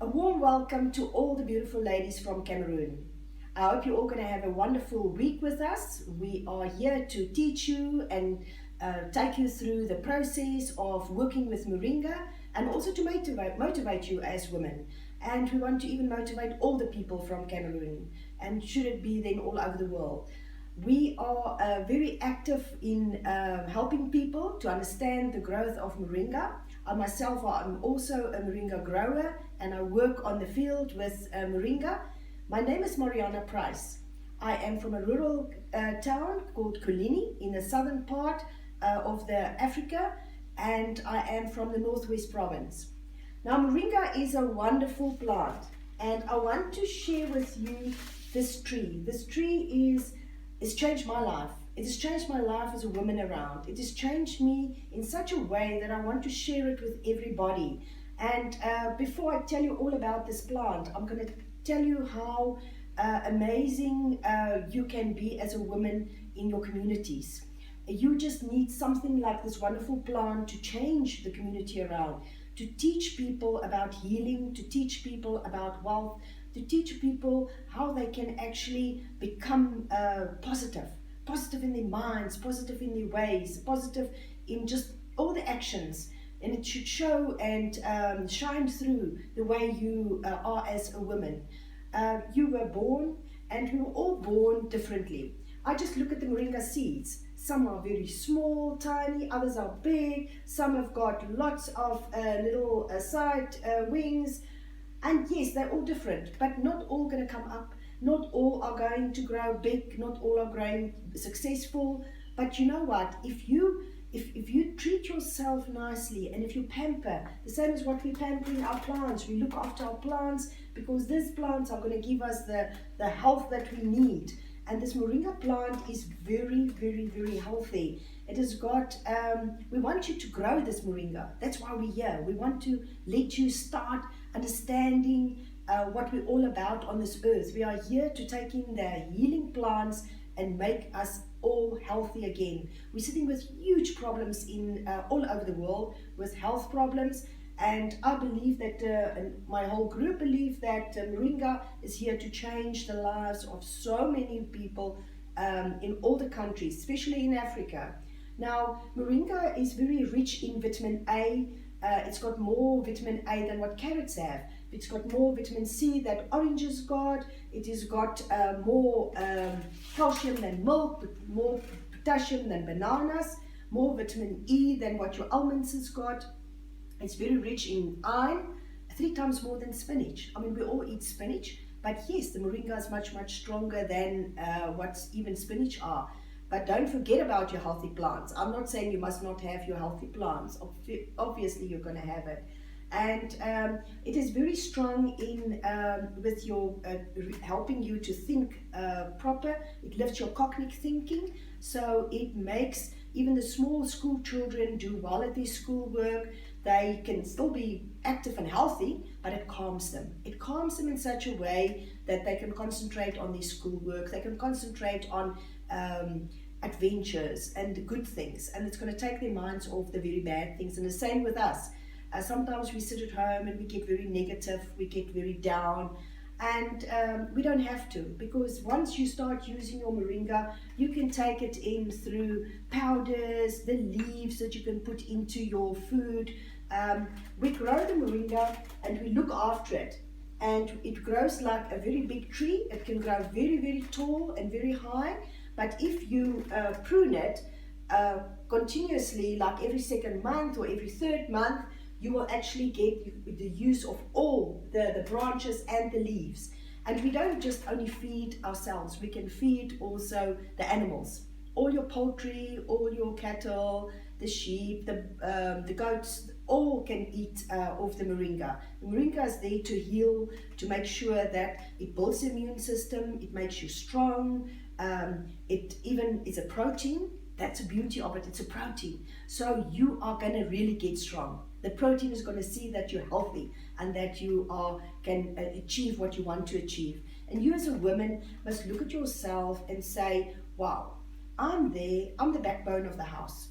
A warm welcome to all the beautiful ladies from Cameroon. I hope you're all going to have a wonderful week with us. We are here to teach you and take you through the process of working with Moringa and also to motivate you as women. And we want to even motivate all the people from Cameroon, and should it be then all over the world. We are very active in helping people to understand the growth of Moringa. I myself am also a Moringa grower and I work on the field with Moringa. My name is Mariana Price. I am from a rural town called Kolini in the southern part of Africa, and I am from the Northwest Province. Now, Moringa is a wonderful plant, and I want to share with you this tree. This tree it's changed my life. It has changed my life as a woman around. It has changed me in such a way that I want to share it with everybody. And before I tell you all about this plant, I'm going to tell you how amazing you can be as a woman in your communities. You just need something like this wonderful plant to change the community around, to teach people about healing, to teach people about wealth, to teach people how they can actually become positive in their minds, positive in their ways, positive in just all the actions. And it should show and shine through the way you are as a woman. You were born, and we were all born differently. I just look at the Moringa seeds. Some are very small, tiny, others are big, some have got lots of little side wings. And yes, they're all different, but not all going to come up. Not all are going to grow big. Not all are growing successful. But you know what? If you treat yourself nicely, and if you pamper, the same as what we pampering our plants, we look after our plants, because these plants are going to give us the health that we need. And this Moringa plant is very, very, very healthy. It has got, we want you to grow this Moringa. That's why we're here. We want to let you start understanding what we're all about on this earth. We are here to take in the healing plants and make us all healthy again. We're sitting with huge problems in all over the world with health problems. And I believe that, and my whole group believe that Moringa is here to change the lives of so many people in all the countries, especially in Africa. Now, Moringa is very rich in vitamin A. It's got more vitamin A than what carrots have. It's got more vitamin C that oranges got. It has got more calcium than milk, more potassium than bananas, more vitamin E than what your almonds has got. It's very rich in iron, 3 times more than spinach. I mean, we all eat spinach, but yes, the Moringa is much, much stronger than what even spinach are. But don't forget about your healthy plants. I'm not saying you must not have your healthy plants. Obviously, you're going to have it. And it is very strong in with your helping you to think proper. It lifts your cognitive thinking, so it makes even the small school children do well at their schoolwork. They can still be active and healthy, but it calms them. It calms them in such a way that they can concentrate on their schoolwork. They can concentrate on adventures and good things, and it's going to take their minds off the very bad things. And the same with us. Sometimes we sit at home and we get very negative, we get very down, and we don't have to, because once you start using your Moringa, you can take it in through powders, the leaves that you can put into your food. We grow the Moringa and we look after it, and it grows like a very big tree. It can grow very, very tall and very high, but if you prune it continuously, like every second month or every third month, you will actually get the use of all the branches and the leaves. And we don't just only feed ourselves, we can feed also the animals. All your poultry, all your cattle, the sheep, the goats, all can eat of the Moringa. The Moringa is there to heal, to make sure that it builds the immune system, it makes you strong, it even is a protein. That's the beauty of it, it's a protein. So you are going to really get strong. The protein is going to see that you're healthy and that you can achieve what you want to achieve. And you as a woman must look at yourself and say, wow, I'm there, I'm the backbone of the house.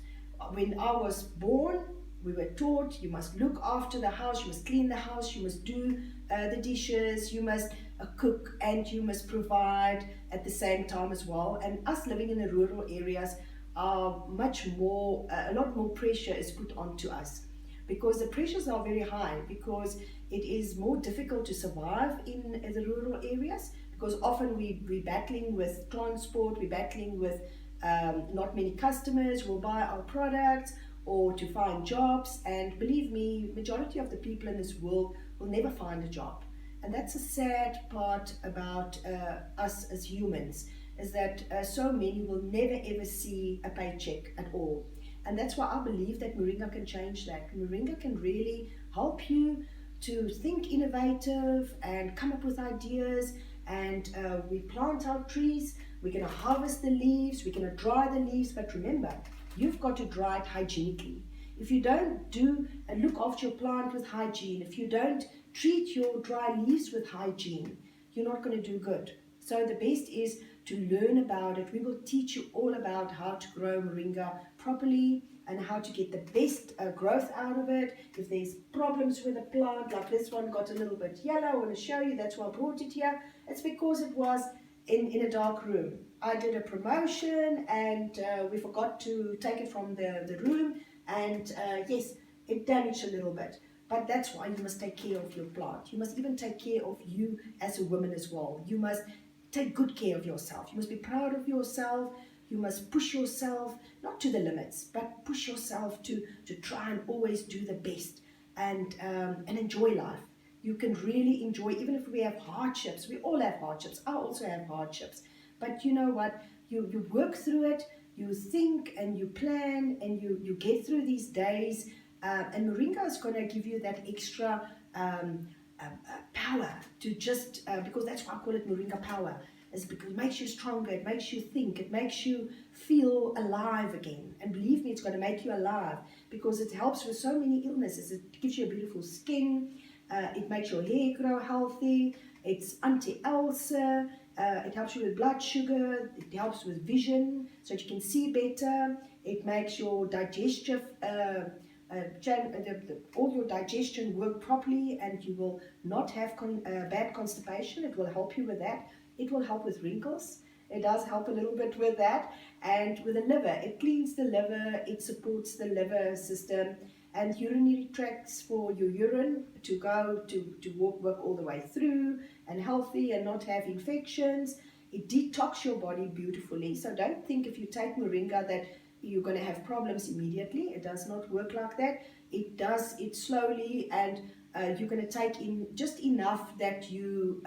When I was born, we were taught you must look after the house, you must clean the house, you must do the dishes, you must cook, and you must provide at the same time as well. And us living in the rural areas are much more, a lot more pressure is put onto us, because the pressures are very high, because it is more difficult to survive in the rural areas, because often we're battling with transport, we're battling with not many customers will buy our products, or to find jobs. And believe me, majority of the people in this world will never find a job. And that's a sad part about us as humans, is that so many will never ever see a paycheck at all. And that's why I believe that Moringa can change that. Moringa can really help you to think innovative and come up with ideas. And we plant our trees, we're going to harvest the leaves, we're going to dry the leaves, but remember, you've got to dry it hygienically. If you don't do and look after your plant with hygiene, if you don't treat your dry leaves with hygiene, you're not going to do good. So the best is to learn about it. We will teach you all about how to grow moringa properly and how to get the best growth out of it. If there's problems with the plant, like this one got a little bit yellow, I want to show you, that's why I brought it here. It's because it was in a dark room. I did a promotion and we forgot to take it from the room, and yes, it damaged a little bit. But that's why you must take care of your plant. You must even take care of you as a woman as well. You must take good care of yourself. You must be proud of yourself. You must push yourself, not to the limits, but push yourself to try and always do the best, and enjoy life. You can really enjoy, even if we have hardships. We all have hardships. I also have hardships. But you know what? You work through it, you think and you plan, and you get through these days. And Moringa is going to give you that extra power to just, because that's why I call it Moringa power, is because it makes you stronger, it makes you think, it makes you feel alive again. And believe me, it's going to make you alive, because it helps with so many illnesses. It gives you a beautiful skin, it makes your hair grow healthy, it's anti-ulcer, it helps you with blood sugar, it helps with vision, so you can see better, it makes your digestive all your digestion work properly, and you will not have bad constipation. It will help you with that. It will help with wrinkles. It does help a little bit with that. And with the liver, it cleans the liver, it supports the liver system, and urinary tracts for your urine to go to work all the way through and healthy and not have infections. It detox your body beautifully. So don't think if you take moringa that you're going to have problems immediately. It does not work like that. It does it slowly, and you're going to take in just enough that you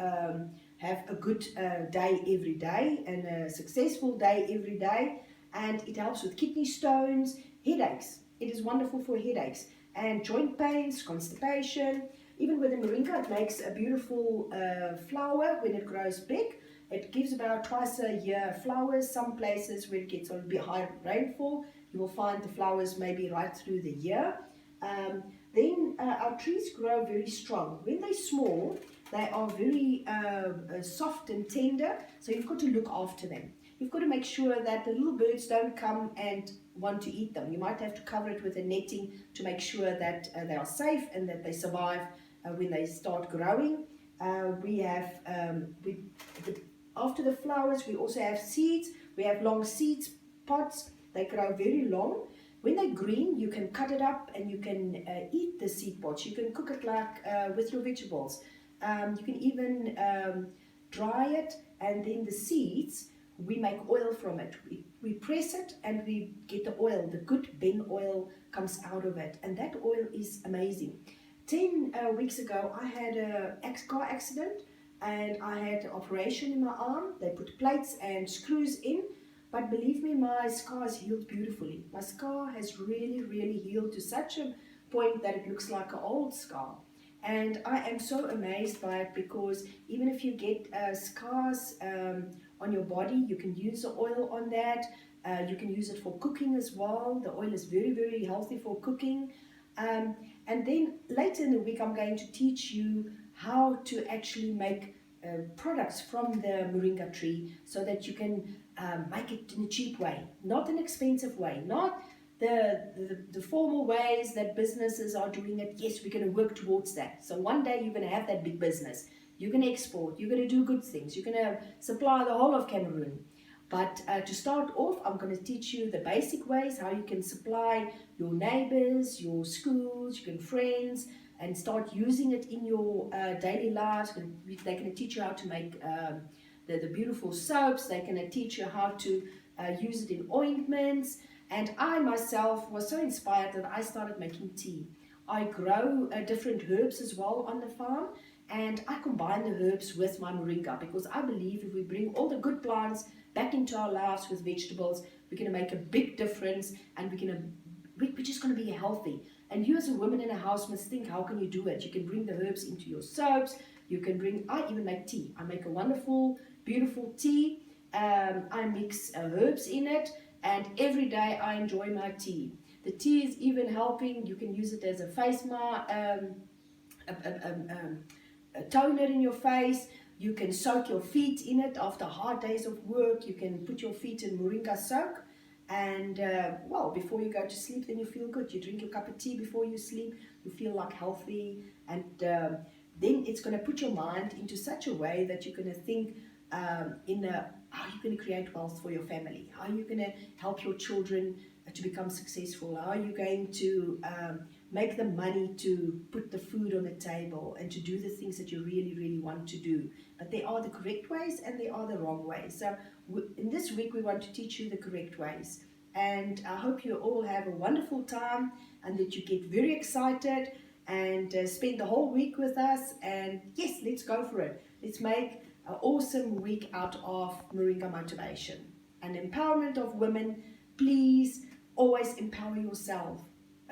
have a good day every day and a successful day every day. And it helps with kidney stones, headaches. It is wonderful for headaches and joint pains, constipation. Even with the moringa, it makes a beautiful flower when it grows big. It gives about twice a year flowers. Some places where it gets a bit high rainfall, you will find the flowers maybe right through the year. Then our trees grow very strong. When they're small, they are very soft and tender, so you've got to look after them. You've got to make sure that the little birds don't come and want to eat them. You might have to cover it with a netting to make sure that they are safe and that they survive when they start growing. After the flowers, we also have seeds. We have long seeds pods. They grow very long. When they're green, you can cut it up and you can eat the seed pods. You can cook it like with your vegetables. You can even dry it, and then the seeds, we make oil from it. We press it and we get the oil. The good Ben oil comes out of it, and that oil is amazing. 10 weeks ago, I had a car accident, and I had an operation in my arm. They put plates and screws in, but believe me, my scar has healed beautifully. My scar has really, really healed to such a point that it looks like an old scar. And I am so amazed by it, because even if you get scars on your body, you can use the oil on that. You can use it for cooking as well. The oil is very, very healthy for cooking. And then later in the week, I'm going to teach you how to actually make products from the moringa tree, so that you can make it in a cheap way, not an expensive way, not the formal ways that businesses are doing it, yes, we're going to work towards that. So one day you're going to have that big business. You're going to export. You're going to do good things. You're going to supply the whole of Cameroon. But to start off, I'm going to teach you the basic ways how you can supply your neighbors, your schools, your friends, and start using it in your daily lives. They're going to teach you how to make the beautiful soaps. They're going to teach you how to use it in ointments. And I myself was so inspired that I started making tea. I grow different herbs as well on the farm, and I combine the herbs with my moringa because I believe if we bring all the good plants back into our lives with vegetables, we're going to make a big difference, and we're just going to be healthy. And you as a woman in a house must think, how can you do it? You can bring the herbs into your soaps. I even make tea. I make a wonderful, beautiful tea. I mix herbs in it, and every day I enjoy my tea. The tea is even helping. You can use it as a face mask, a toner in your face. You can soak your feet in it after hard days of work. You can put your feet in moringa soak, and before you go to sleep, then you feel good. You drink your cup of tea before you sleep. You feel like healthy, and then it's going to put your mind into such a way that you're going to think how you're going to create wealth for your family, how you're going to help your children to become successful, how you're going to make the money to put the food on the table and to do the things that you really, really want to do. But there are the correct ways and there are the wrong ways. So in this week, we want to teach you the correct ways. And I hope you all have a wonderful time and that you get very excited and spend the whole week with us. And yes, let's go for it. Let's make an awesome week out of Moringa Motivation. And empowerment of women, please always empower yourself.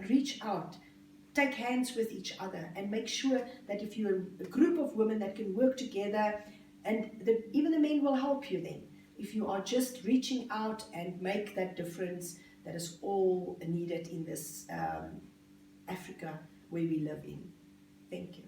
Reach out. Take hands with each other and make sure that if you're a group of women that can work together, and even the men will help you then. If you are just reaching out and make that difference, that is all needed in this Africa where we live in. Thank you.